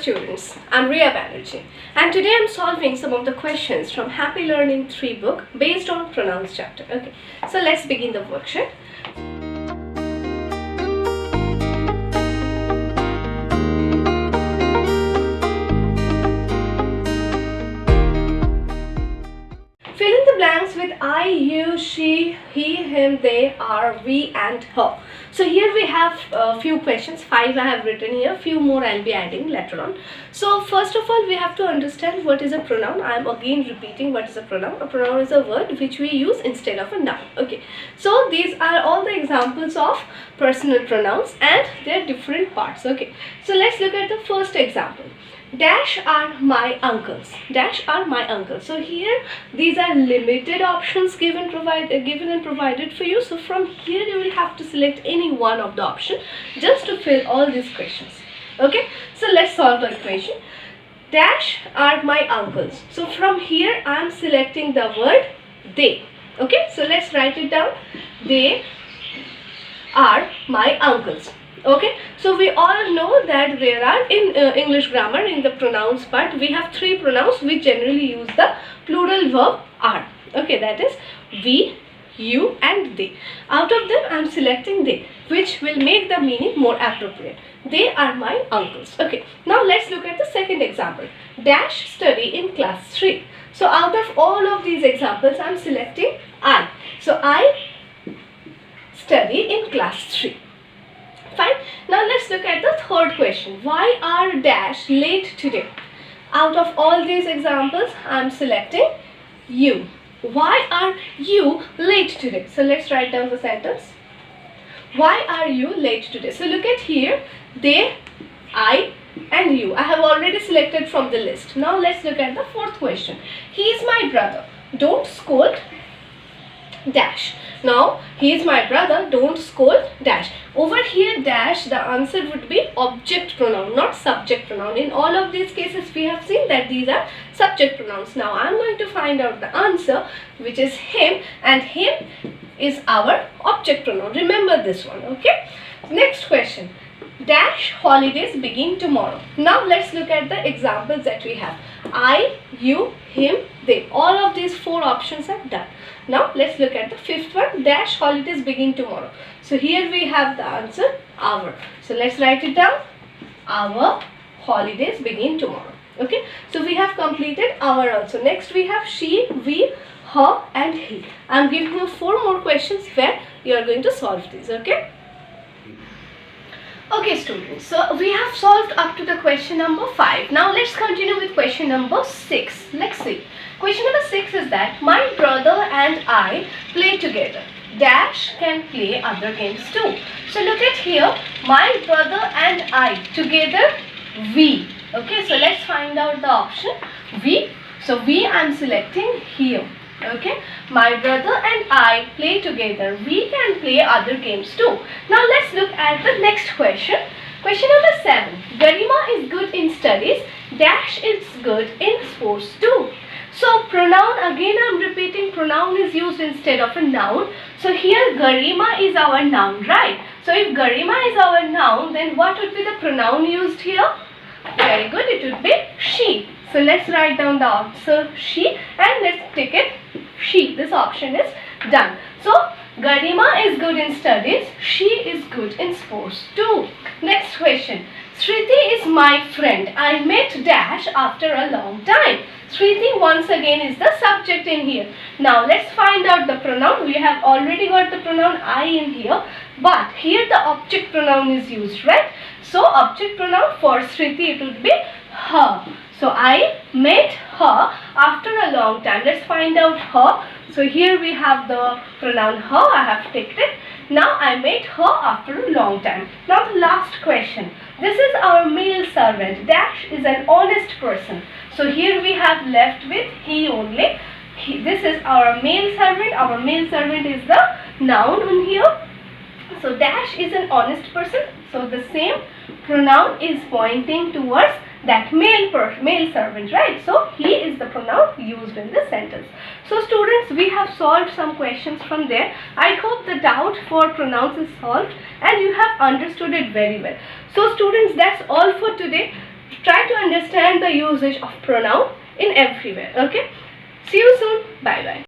students, I'm Riya Banerjee and today I'm solving some of the questions from Happy Learning 3 book based on pronouns chapter. Okay, so let's begin the worksheet. Fill in the blanks with I, you, she, he, him, they, are, we and her. So here we have a few questions, 5 I have written here, few more I'll be adding later on. So first of all we have to understand what is a pronoun. I am again repeating what is a pronoun. A pronoun is a word which we use instead of a noun. Okay, so these are all the examples of personal pronouns and their different parts. Okay, so let's look at the first example. Dash are my uncles. Dash are my uncles. So here these are limited options given and provided for you. So from here you will have to select any one of the option just to fill all these questions. Okay, so let's solve the equation. Dash are my uncles. So from here I am selecting the word they. Okay, so let's write it down. They are my uncles. Okay, so we all know that there are in English grammar, in the pronouns part, we have 3 pronouns which generally use the plural verb are. Okay, that is we, you and they. Out of them I am selecting they, which will make the meaning more appropriate. They are my uncles. Okay, now let's look at the second example. Dash study in class 3. So out of all of these examples I am selecting I. So I study in class 3. Fine. Now let's look at the third question. Why are dash late today? Out of all these examples, I am selecting you. Why are you late today? So let's write down the sentence. Why are you late today? So look at here. They, I and you. I have already selected from the list. Now let's look at the fourth question. He is my brother. Don't scold dash. Now, he is my brother, don't scold dash. Over here dash, the answer would be object pronoun, not subject pronoun. In all of these cases we have seen that these are subject pronouns. Now I am going to find out the answer, which is him, and him is our object pronoun. Remember this one. Okay, next question. Dash holidays begin tomorrow. Now let's look at the examples that we have. I, you, him, they. All of these 4 options are done. Now let's look at the fifth one. Dash holidays begin tomorrow. So here we have the answer our. So let's write it down. Our holidays begin tomorrow. Okay, so we have completed our also. Next we have she, we, her and he. I am giving you 4 more questions where you are going to solve these. Okay. Okay students, so we have solved up to the question number 5. Now let's continue with question number 6. Let's see. Question number 6 is that my brother and I play together. Dash can play other games too. So look at here. My brother and I together we. Okay, so let's find out the option we. So we I am selecting here. Okay, my brother and I play together. We can play other games too. Now let's look at the next question. Question number 7. Garima is good in studies. Dash is good in sports too. So pronoun, again I am repeating, pronoun is used instead of a noun. So here Garima is our noun, right? So if Garima is our noun, then what would be the pronoun used here? Very good, it would be she. So let's write down the answer she and let's take it she. This option is done. So Garima is good in studies. She is good in sports too. Next question. Shriti is my friend. I met dash after a long time. Shriti once again is the subject in here. Now let's find out the pronoun. We have already got the pronoun I in here. But here the object pronoun is used, right? So object pronoun for Shriti it would be her. So I met her after a long time. Let's find out her. So here we have the pronoun her. I have taken it. Now I met her after a long time. Now the last question. This is our male servant. Dash is an honest person. So here we have left with he only. This is our male servant. Our male servant is the noun in here. So dash is an honest person. So the same pronoun is pointing towards that male servant, right? So he is the pronoun used in this sentence. So students, we have solved some questions from there. I hope the doubt for pronouns is solved and you have understood it very well. So students, that's all for today. Try to understand the usage of pronoun in everywhere. Okay. See you soon. Bye bye.